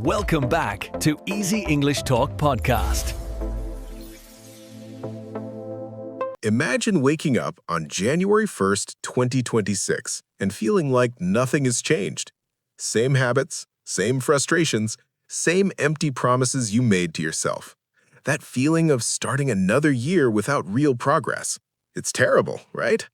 Welcome back to Easy English Talk Podcast. Imagine waking up on January 1st, 2026, and feeling like nothing has changed. Same habits, same frustrations, same empty promises you made to yourself. That feeling of starting another year without real progress. It's terrible, right?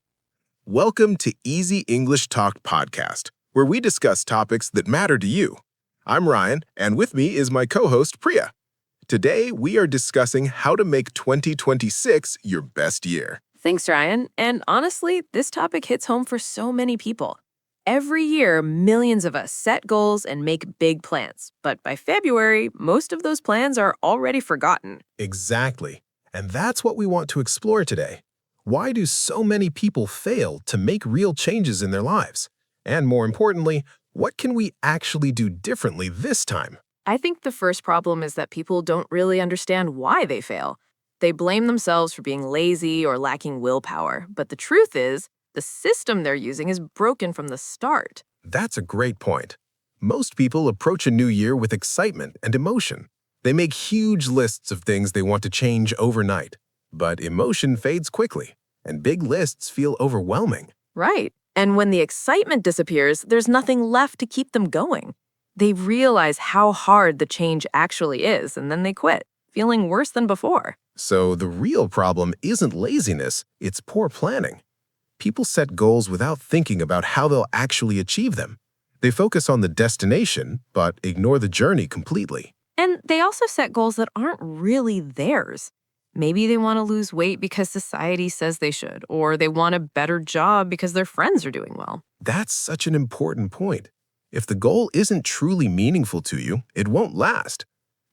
Welcome to Easy English Talk Podcast, where we discuss topics that matter to you. I'm Ryan, and with me is my co-host, Priya. Today, we are discussing how to make 2026 your best year. Thanks, Ryan. And honestly, this topic hits home for so many people. Every year, millions of us set goals and make big plans. But by February, most of those plans are already forgotten. Exactly. And that's what we want to explore today. Why do so many people fail to make real changes in their lives? And more importantly, what can we actually do differently this time? I think the first problem is that people don't really understand why they fail. They blame themselves for being lazy or lacking willpower. But the truth is, the system they're using is broken from the start. That's a great point. Most people approach a new year with excitement and emotion. They make huge lists of things they want to change overnight. But emotion fades quickly, and big lists feel overwhelming. Right. And when the excitement disappears, there's nothing left to keep them going. They realize how hard the change actually is, and then they quit, feeling worse than before. So the real problem isn't laziness, it's poor planning. People set goals without thinking about how they'll actually achieve them. They focus on the destination, but ignore the journey completely. And they also set goals that aren't really theirs. Maybe they want to lose weight because society says they should, or they want a better job because their friends are doing well. That's such an important point. If the goal isn't truly meaningful to you, it won't last.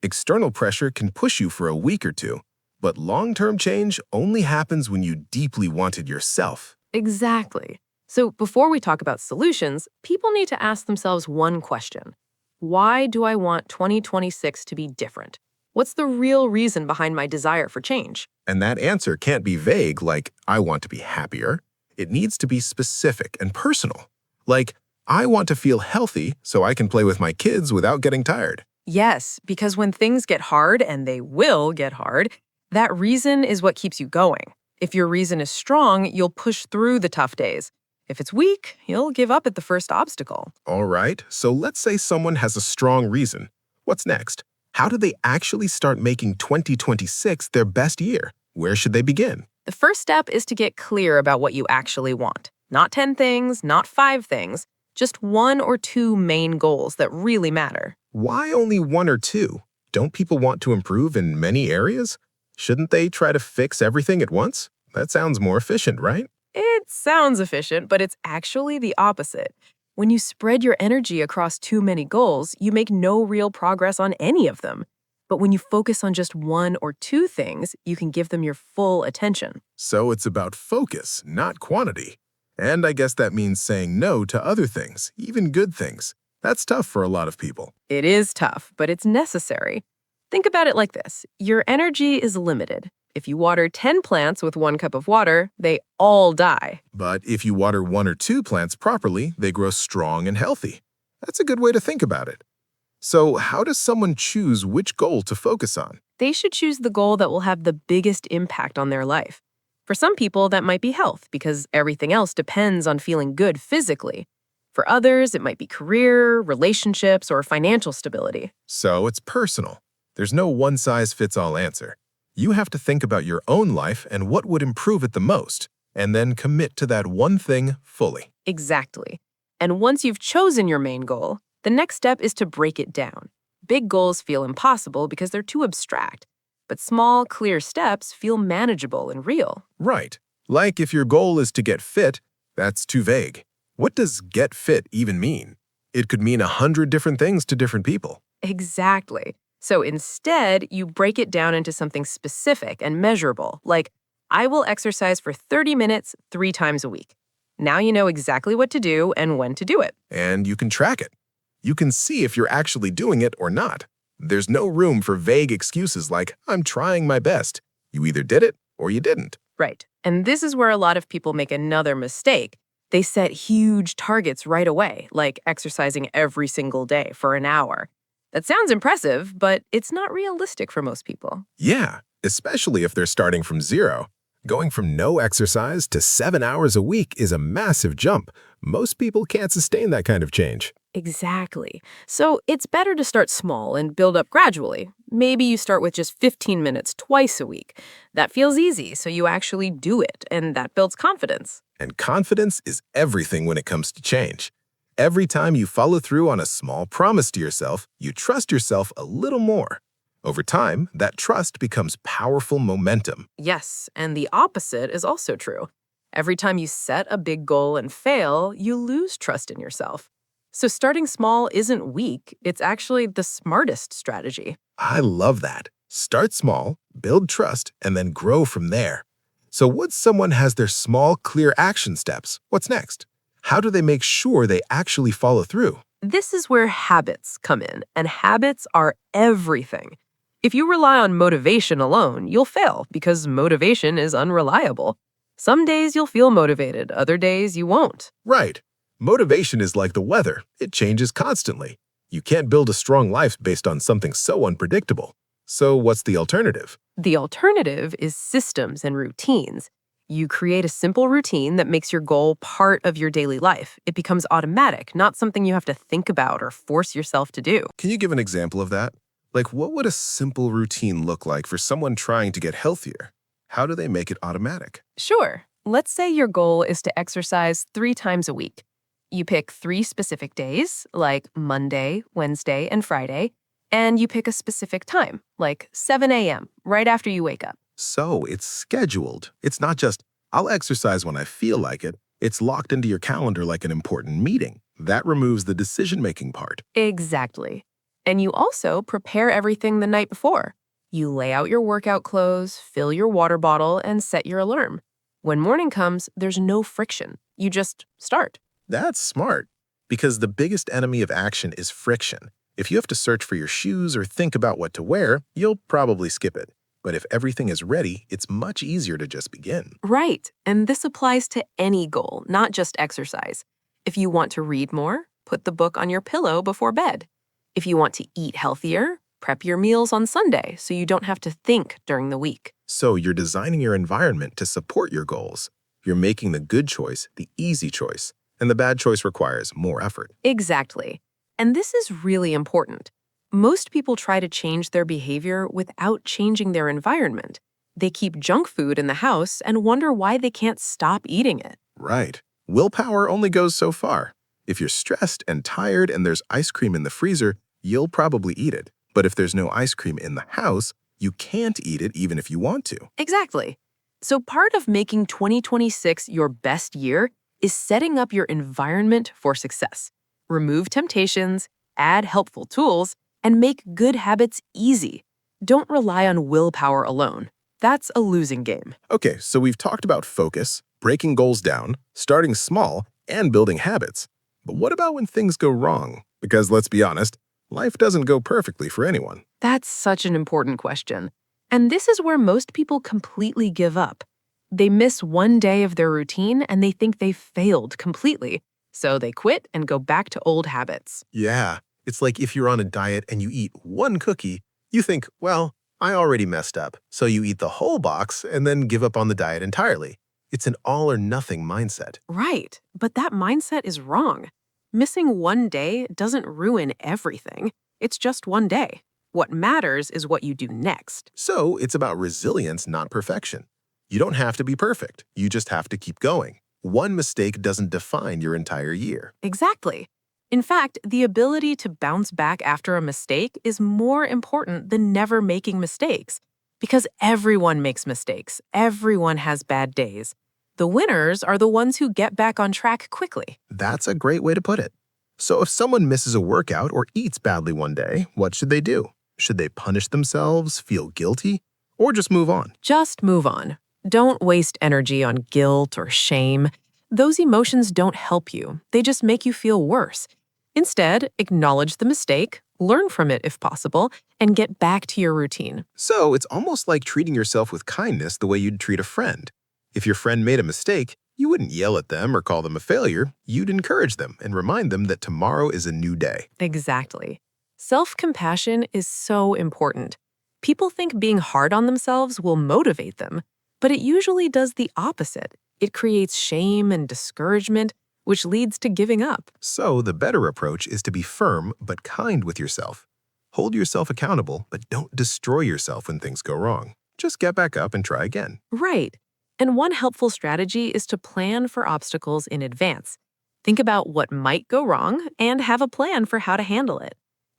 External pressure can push you for a week or two, but long-term change only happens when you deeply want it yourself. Exactly. So before we talk about solutions, people need to ask themselves one question. Why do I want 2026 to be different? What's the real reason behind my desire for change? And that answer can't be vague like, I want to be happier. It needs to be specific and personal. Like, I want to feel healthy so I can play with my kids without getting tired. Yes, because when things get hard, and they will get hard, that reason is what keeps you going. If your reason is strong, you'll push through the tough days. If it's weak, you'll give up at the first obstacle. All right, so let's say someone has a strong reason. What's next? How do they actually start making 2026 their best year? Where should they begin? The first step is to get clear about what you actually want. Not 10 things, not 5 things, just 1 or 2 main goals that really matter. Why only 1 or 2? Don't people want to improve in many areas? Shouldn't they try to fix everything at once? That sounds more efficient, right? It sounds efficient, but it's actually the opposite. When you spread your energy across too many goals, you make no real progress on any of them. But when you focus on just 1 or 2 things, you can give them your full attention. So it's about focus, not quantity. And I guess that means saying no to other things, even good things. That's tough for a lot of people. It is tough, but it's necessary. Think about it like this. Your energy is limited. If you water 10 plants with 1 cup of water, they all die. But if you water 1 or 2 plants properly, they grow strong and healthy. That's a good way to think about it. So how does someone choose which goal to focus on? They should choose the goal that will have the biggest impact on their life. For some people, that might be health, because everything else depends on feeling good physically. For others, it might be career, relationships, or financial stability. So it's personal. There's no one-size-fits-all answer. You have to think about your own life and what would improve it the most, and then commit to that one thing fully. Exactly. And once you've chosen your main goal, the next step is to break it down. Big goals feel impossible because they're too abstract, but small, clear steps feel manageable and real. Right. Like if your goal is to get fit, that's too vague. What does get fit even mean? It could mean 100 different things to different people. Exactly. So instead, you break it down into something specific and measurable, like, I will exercise for 30 minutes 3 times a week. Now you know exactly what to do and when to do it. And you can track it. You can see if you're actually doing it or not. There's no room for vague excuses like, I'm trying my best. You either did it or you didn't. Right. And this is where a lot of people make another mistake. They set huge targets right away, like exercising every single day for an hour. That sounds impressive, but it's not realistic for most people. Yeah, especially if they're starting from zero. Going from no exercise to 7 hours a week is a massive jump. Most people can't sustain that kind of change. Exactly. So it's better to start small and build up gradually. Maybe you start with just 15 minutes twice a week. That feels easy, so you actually do it, and that builds confidence. And confidence is everything when it comes to change. Every time you follow through on a small promise to yourself, you trust yourself a little more. Over time, that trust becomes powerful momentum. Yes, and the opposite is also true. Every time you set a big goal and fail, you lose trust in yourself. So starting small isn't weak, it's actually the smartest strategy. I love that. Start small, build trust, and then grow from there. So once someone has their small, clear action steps, what's next? How do they make sure they actually follow through? This is where habits come in, and habits are everything. If you rely on motivation alone, you'll fail because motivation is unreliable. Some days you'll feel motivated, other days you won't. Right. Motivation is like the weather. It changes constantly. You can't build a strong life based on something so unpredictable. So what's the alternative? The alternative is systems and routines. You create a simple routine that makes your goal part of your daily life. It becomes automatic, not something you have to think about or force yourself to do. Can you give an example of that? Like, what would a simple routine look like for someone trying to get healthier? How do they make it automatic? Sure. Let's say your goal is to exercise 3 times a week. You pick 3 specific days, like Monday, Wednesday, and Friday, and you pick a specific time, like 7 a.m., right after you wake up. So it's scheduled. It's not just, I'll exercise when I feel like it. It's locked into your calendar like an important meeting. That removes the decision-making part. Exactly. And you also prepare everything the night before. You lay out your workout clothes, fill your water bottle, and set your alarm. When morning comes, there's no friction. You just start. That's smart, because the biggest enemy of action is friction. If you have to search for your shoes or think about what to wear, you'll probably skip it. But if everything is ready, it's much easier to just begin. Right. And this applies to any goal, not just exercise. If you want to read more, put the book on your pillow before bed. If you want to eat healthier, prep your meals on Sunday so you don't have to think during the week. So you're designing your environment to support your goals. You're making the good choice the easy choice, and the bad choice requires more effort. Exactly. And this is really important. Most people try to change their behavior without changing their environment. They keep junk food in the house and wonder why they can't stop eating it. Right. Willpower only goes so far. If you're stressed and tired and there's ice cream in the freezer, you'll probably eat it. But if there's no ice cream in the house, you can't eat it even if you want to. Exactly. So part of making 2026 your best year is setting up your environment for success. Remove temptations, add helpful tools, and make good habits easy. Don't rely on willpower alone. That's a losing game. Okay, so we've talked about focus, breaking goals down, starting small, and building habits. But what about when things go wrong? Because let's be honest, life doesn't go perfectly for anyone. That's such an important question. And this is where most people completely give up. They miss one day of their routine and they think they failed completely. So they quit and go back to old habits. Yeah, it's like if you're on a diet and you eat one cookie, you think, well, I already messed up. So you eat the whole box and then give up on the diet entirely. It's an all or nothing mindset. Right, but that mindset is wrong. Missing one day doesn't ruin everything. It's just one day. What matters is what you do next. So it's about resilience, not perfection. You don't have to be perfect. You just have to keep going. One mistake doesn't define your entire year. Exactly. In fact, the ability to bounce back after a mistake is more important than never making mistakes. Because everyone makes mistakes. Everyone has bad days. The winners are the ones who get back on track quickly. That's a great way to put it. So if someone misses a workout or eats badly one day, what should they do? Should they punish themselves, feel guilty, or just move on? Just move on. Don't waste energy on guilt or shame. Those emotions don't help you. They just make you feel worse. Instead, acknowledge the mistake, learn from it if possible, and get back to your routine. So it's almost like treating yourself with kindness the way you'd treat a friend. If your friend made a mistake, you wouldn't yell at them or call them a failure. You'd encourage them and remind them that tomorrow is a new day. Exactly. Self-compassion is so important. People think being hard on themselves will motivate them, but it usually does the opposite. It creates shame and discouragement, which leads to giving up. So the better approach is to be firm but kind with yourself. Hold yourself accountable, but don't destroy yourself when things go wrong. Just get back up and try again. Right. And one helpful strategy is to plan for obstacles in advance. Think about what might go wrong and have a plan for how to handle it.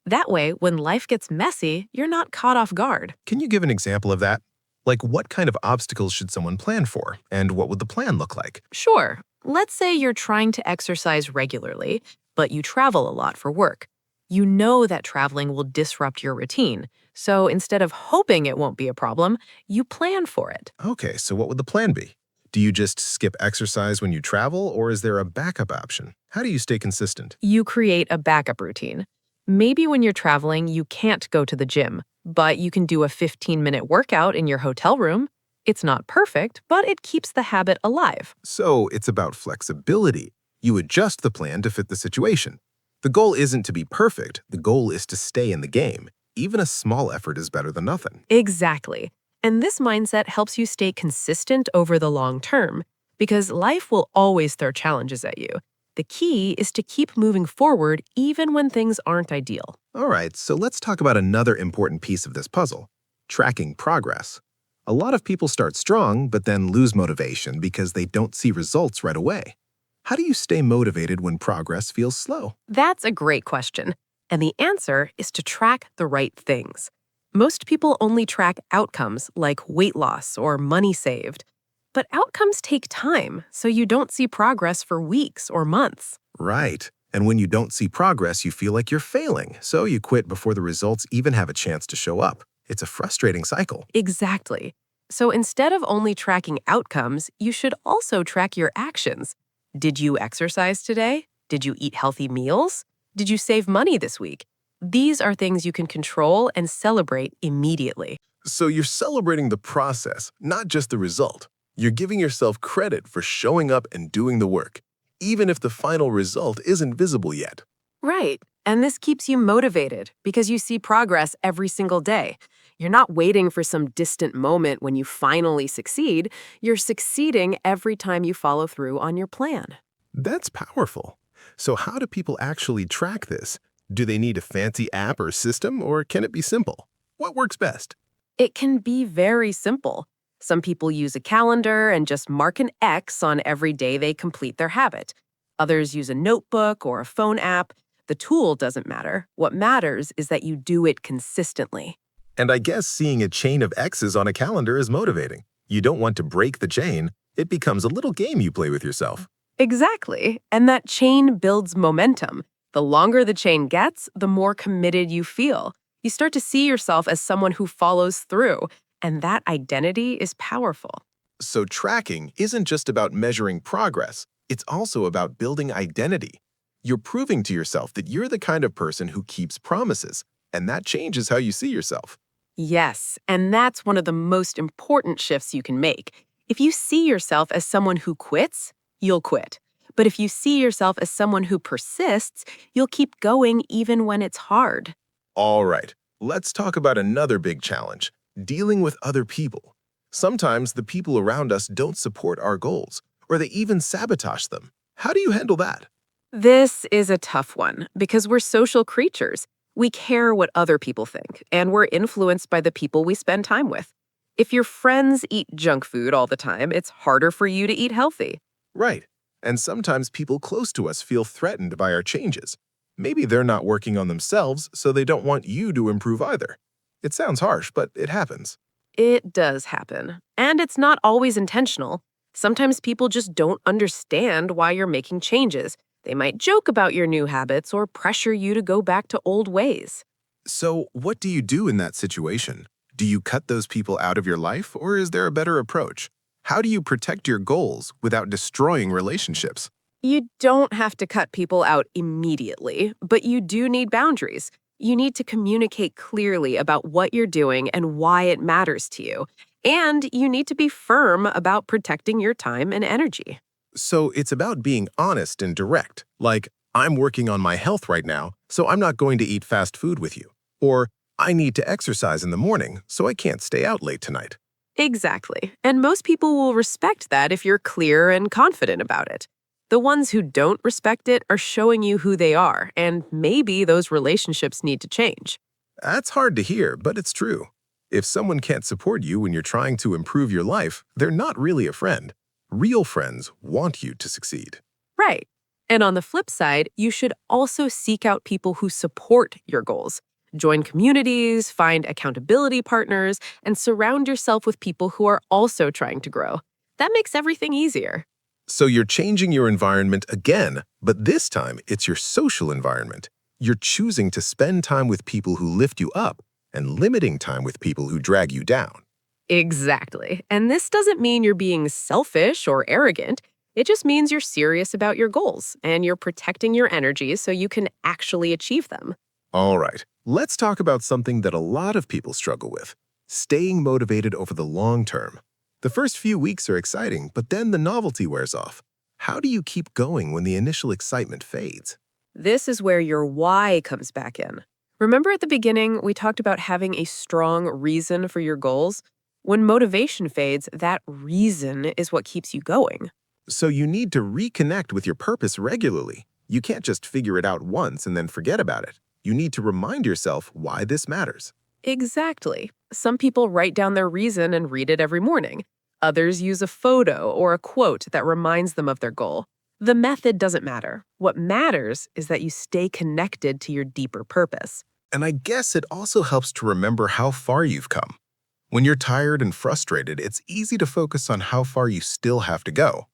That way, when life gets messy, you're not caught off guard. Can you give an example of that? Like, what kind of obstacles should someone plan for, and what would the plan look like? Sure, let's say you're trying to exercise regularly, but you travel a lot for work. You know that traveling will disrupt your routine, so instead of hoping it won't be a problem, you plan for it. Okay, so what would the plan be? Do you just skip exercise when you travel, or is there a backup option? How do you stay consistent? You create a backup routine. Maybe when you're traveling, you can't go to the gym, but you can do a 15-minute workout in your hotel room. It's not perfect, but it keeps the habit alive. So it's about flexibility. You adjust the plan to fit the situation. The goal isn't to be perfect, the goal is to stay in the game. Even a small effort is better than nothing. Exactly. And this mindset helps you stay consistent over the long term, because life will always throw challenges at you. The key is to keep moving forward even when things aren't ideal. All right, so let's talk about another important piece of this puzzle, tracking progress. A lot of people start strong, but then lose motivation because they don't see results right away. How do you stay motivated when progress feels slow? That's a great question. And the answer is to track the right things. Most people only track outcomes like weight loss or money saved. But outcomes take time, so you don't see progress for weeks or months. Right. And when you don't see progress, you feel like you're failing, so you quit before the results even have a chance to show up. It's a frustrating cycle. Exactly. So instead of only tracking outcomes, you should also track your actions. Did you exercise today? Did you eat healthy meals? Did you save money this week? These are things you can control and celebrate immediately. So you're celebrating the process, not just the result. You're giving yourself credit for showing up and doing the work, even if the final result isn't visible yet. Right. And this keeps you motivated because you see progress every single day. You're not waiting for some distant moment when you finally succeed. You're succeeding every time you follow through on your plan. That's powerful. So how do people actually track this? Do they need a fancy app or system, or can it be simple? What works best? It can be very simple. Some people use a calendar and just mark an X on every day they complete their habit. Others use a notebook or a phone app. The tool doesn't matter. What matters is that you do it consistently. And I guess seeing a chain of X's on a calendar is motivating. You don't want to break the chain. It becomes a little game you play with yourself. Exactly. And that chain builds momentum. The longer the chain gets, the more committed you feel. You start to see yourself as someone who follows through, and that identity is powerful. So tracking isn't just about measuring progress. It's also about building identity. You're proving to yourself that you're the kind of person who keeps promises, and that changes how you see yourself. Yes, and that's one of the most important shifts you can make. If you see yourself as someone who quits, you'll quit. But if you see yourself as someone who persists, you'll keep going even when it's hard. All right, let's talk about another big challenge, dealing with other people. Sometimes the people around us don't support our goals, or they even sabotage them. How do you handle that? This is a tough one because we're social creatures. We care what other people think, and we're influenced by the people we spend time with. If your friends eat junk food all the time, it's harder for you to eat healthy. Right. And sometimes people close to us feel threatened by our changes. Maybe they're not working on themselves, so they don't want you to improve either. It sounds harsh, but it happens. It does happen, and it's not always intentional. Sometimes people just don't understand why you're making changes. They might joke about your new habits or pressure you to go back to old ways. So what do you do in that situation? Do you cut those people out of your life, or is there a better approach? How do you protect your goals without destroying relationships? You don't have to cut people out immediately, but you do need boundaries. You need to communicate clearly about what you're doing and why it matters to you. And you need to be firm about protecting your time and energy. So it's about being honest and direct, like, I'm working on my health right now, so I'm not going to eat fast food with you. Or, I need to exercise in the morning, so I can't stay out late tonight. Exactly. And most people will respect that if you're clear and confident about it. The ones who don't respect it are showing you who they are, and maybe those relationships need to change. That's hard to hear, but it's true. If someone can't support you when you're trying to improve your life, they're not really a friend. Real friends want you to succeed. Right. And on the flip side, you should also seek out people who support your goals. Join communities, find accountability partners, and surround yourself with people who are also trying to grow. That makes everything easier. So you're changing your environment again, but this time it's your social environment. You're choosing to spend time with people who lift you up and limiting time with people who drag you down. Exactly. And this doesn't mean you're being selfish or arrogant. It just means you're serious about your goals and you're protecting your energy so you can actually achieve them. All right, let's talk about something that a lot of people struggle with: staying motivated over the long term. The first few weeks are exciting, but then the novelty wears off. How do you keep going when the initial excitement fades? This is where your why comes back in. Remember at the beginning, we talked about having a strong reason for your goals? When motivation fades, that reason is what keeps you going. So you need to reconnect with your purpose regularly. You can't just figure it out once and then forget about it. You need to remind yourself why this matters. Exactly. Some people write down their reason and read it every morning. Others use a photo or a quote that reminds them of their goal. The method doesn't matter. What matters is that you stay connected to your deeper purpose. And I guess it also helps to remember how far you've come. When you're tired and frustrated, it's easy to focus on how far you still have to go.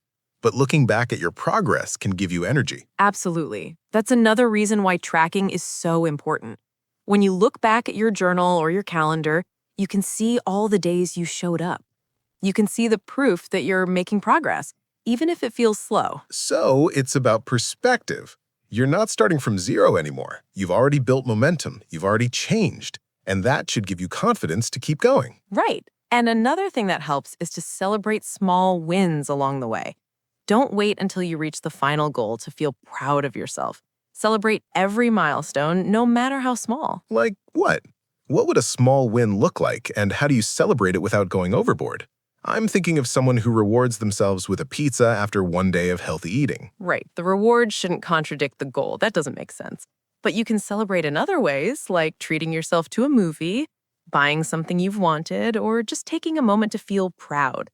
But looking back at your progress can give you energy. Absolutely. That's another reason why tracking is so important. When you look back at your journal or your calendar, you can see all the days you showed up. You can see the proof that you're making progress, even if it feels slow. So it's about perspective. You're not starting from zero anymore. You've already built momentum. You've already changed. And that should give you confidence to keep going. Right. And another thing that helps is to celebrate small wins along the way. Don't wait until you reach the final goal to feel proud of yourself. Celebrate every milestone, no matter how small. Like what? What would a small win look like, and how do you celebrate it without going overboard? I'm thinking of someone who rewards themselves with a pizza after one day of healthy eating. Right. The reward shouldn't contradict the goal. That doesn't make sense. But you can celebrate in other ways, like treating yourself to a movie, buying something you've wanted, or just taking a moment to feel proud.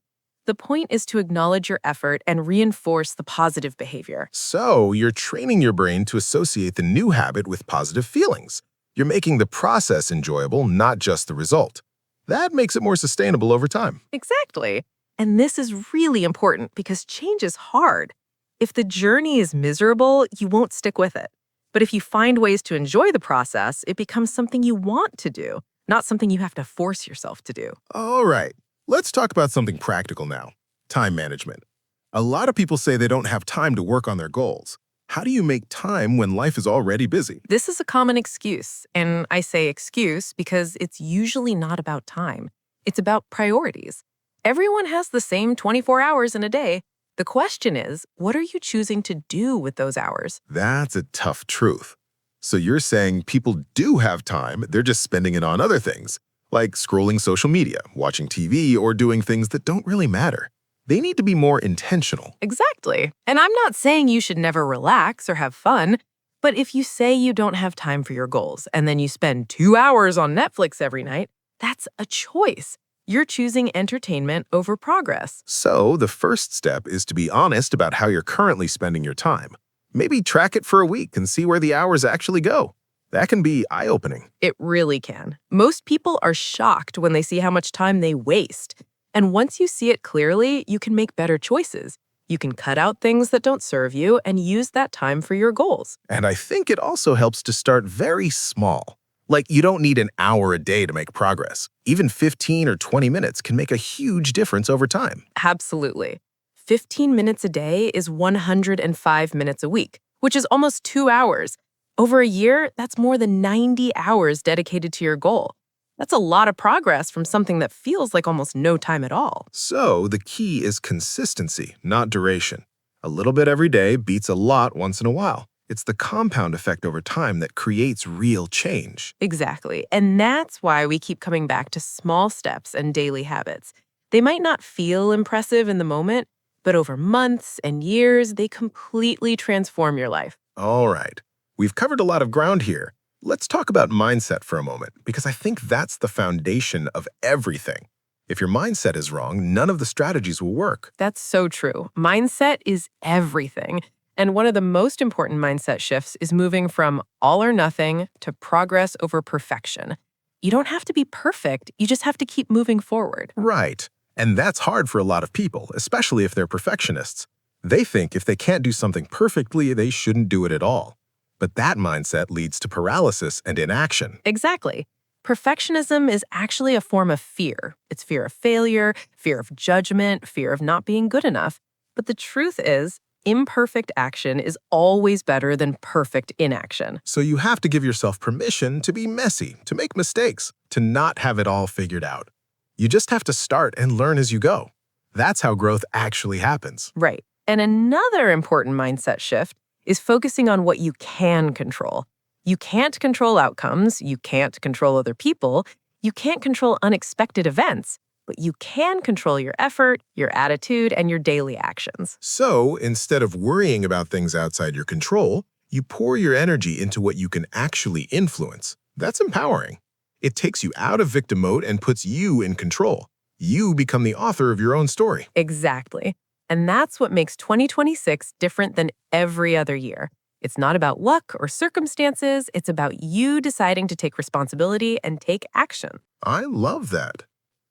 The point is to acknowledge your effort and reinforce the positive behavior. So you're training your brain to associate the new habit with positive feelings. You're making the process enjoyable, not just the result. That makes it more sustainable over time. Exactly. And this is really important because change is hard. If the journey is miserable, you won't stick with it. But if you find ways to enjoy the process, it becomes something you want to do, not something you have to force yourself to do. All right, let's talk about something practical now: time management. A lot of people say they don't have time to work on their goals. How do you make time when life is already busy? This is a common excuse, and I say excuse because it's usually not about time. It's about priorities. Everyone has the same 24 hours in a day. The question is, what are you choosing to do with those hours? That's a tough truth. So you're saying people do have time, they're just spending it on other things, like scrolling social media, watching TV, or doing things that don't really matter. They need to be more intentional. Exactly. And I'm not saying you should never relax or have fun, but if you say you don't have time for your goals and then you spend 2 hours on Netflix every night, that's a choice. You're choosing entertainment over progress. So the first step is to be honest about how you're currently spending your time. Maybe track it for a week and see where the hours actually go. That can be eye-opening. It really can. Most people are shocked when they see how much time they waste. And once you see it clearly, you can make better choices. You can cut out things that don't serve you and use that time for your goals. And I think it also helps to start very small. Like, you don't need an hour a day to make progress. Even 15 or 20 minutes can make a huge difference over time. Absolutely. 15 minutes a day is 105 minutes a week, which is almost 2 hours. Over a year, that's more than 90 hours dedicated to your goal. That's a lot of progress from something that feels like almost no time at all. So the key is consistency, not duration. A little bit every day beats a lot once in a while. It's the compound effect over time that creates real change. Exactly. And that's why we keep coming back to small steps and daily habits. They might not feel impressive in the moment, but over months and years, they completely transform your life. All right, we've covered a lot of ground here. Let's talk about mindset for a moment, because I think that's the foundation of everything. If your mindset is wrong, none of the strategies will work. That's so true. Mindset is everything. And one of the most important mindset shifts is moving from all or nothing to progress over perfection. You don't have to be perfect, you just have to keep moving forward. Right. And that's hard for a lot of people, especially if they're perfectionists. They think if they can't do something perfectly, they shouldn't do it at all. But that mindset leads to paralysis and inaction. Exactly. Perfectionism is actually a form of fear. It's fear of failure, fear of judgment, fear of not being good enough. But the truth is, imperfect action is always better than perfect inaction. So you have to give yourself permission to be messy, to make mistakes, to not have it all figured out. You just have to start and learn as you go. That's how growth actually happens. Right. And another important mindset shift is focusing on what you can control. You can't control outcomes, you can't control other people, you can't control unexpected events, but you can control your effort, your attitude, and your daily actions. So instead of worrying about things outside your control, you pour your energy into what you can actually influence. That's empowering. It takes you out of victim mode and puts you in control. You become the author of your own story. Exactly. And that's what makes 2026 different than every other year. It's not about luck or circumstances, it's about you deciding to take responsibility and take action. I love that.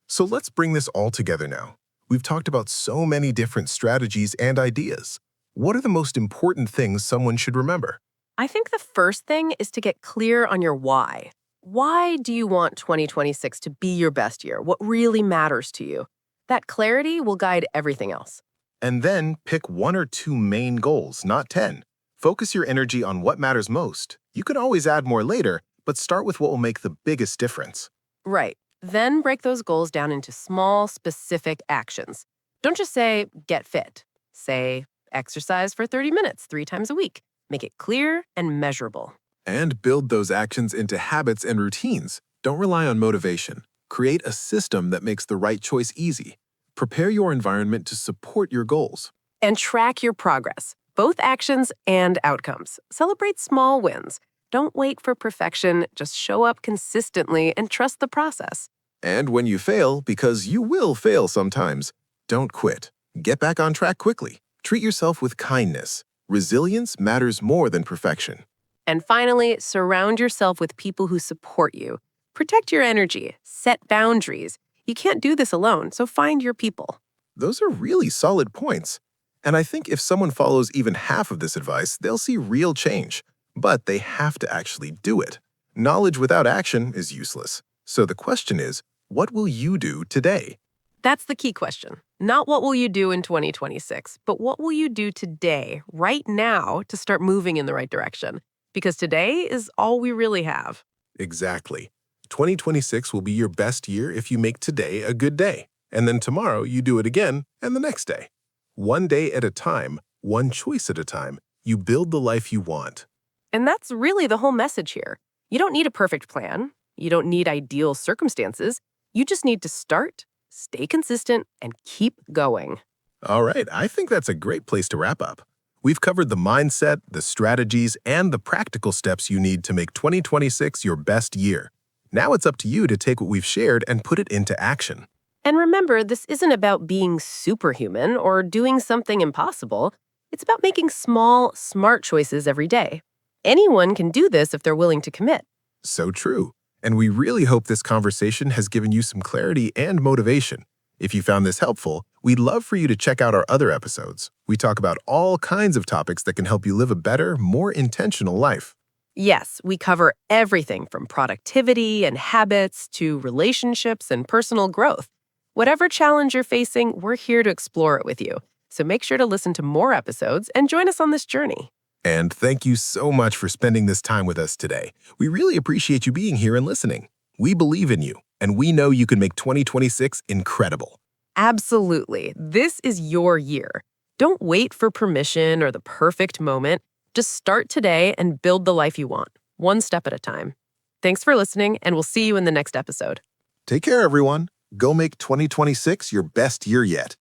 So let's bring this all together now. We've talked about so many different strategies and ideas. What are the most important things someone should remember? I think the first thing is to get clear on your why. Why do you want 2026 to be your best year? What really matters to you? That clarity will guide everything else. And then pick 1 or 2 main goals, not 10. Focus your energy on what matters most. You can always add more later, but start with what will make the biggest difference. Right. Then break those goals down into small, specific actions. Don't just say, get fit. Say, exercise for 30 minutes 3 times a week. Make it clear and measurable. And build those actions into habits and routines. Don't rely on motivation. Create a system that makes the right choice easy. Prepare your environment to support your goals. And track your progress, both actions and outcomes. Celebrate small wins. Don't wait for perfection, just show up consistently and trust the process. And when you fail, because you will fail sometimes, don't quit. Get back on track quickly. Treat yourself with kindness. Resilience matters more than perfection. And finally, surround yourself with people who support you. Protect your energy. Set boundaries. You can't do this alone, so find your people. Those are really solid points. And I think if someone follows even half of this advice, they'll see real change. But they have to actually do it. Knowledge without action is useless. So the question is, what will you do today? That's the key question. Not what will you do in 2026, but what will you do today, right now, to start moving in the right direction? Because today is all we really have. Exactly. 2026 will be your best year if you make today a good day. And then tomorrow you do it again, and the next day. One day at a time, one choice at a time, you build the life you want. And that's really the whole message here. You don't need a perfect plan. You don't need ideal circumstances. You just need to start, stay consistent, and keep going. All right, I think that's a great place to wrap up. We've covered the mindset, the strategies, and the practical steps you need to make 2026 your best year. Now it's up to you to take what we've shared and put it into action. And remember, this isn't about being superhuman or doing something impossible. It's about making small, smart choices every day. Anyone can do this if they're willing to commit. So true. And we really hope this conversation has given you some clarity and motivation. If you found this helpful, we'd love for you to check out our other episodes. We talk about all kinds of topics that can help you live a better, more intentional life. Yes, we cover everything from productivity and habits to relationships and personal growth. Whatever challenge you're facing, we're here to explore it with you. So make sure to listen to more episodes and join us on this journey. And thank you so much for spending this time with us today. We really appreciate you being here and listening. We believe in you, and we know you can make 2026 incredible. Absolutely. This is your year. Don't wait for permission or the perfect moment. Just start today and build the life you want, one step at a time. Thanks for listening, and we'll see you in the next episode. Take care, everyone. Go make 2026 your best year yet.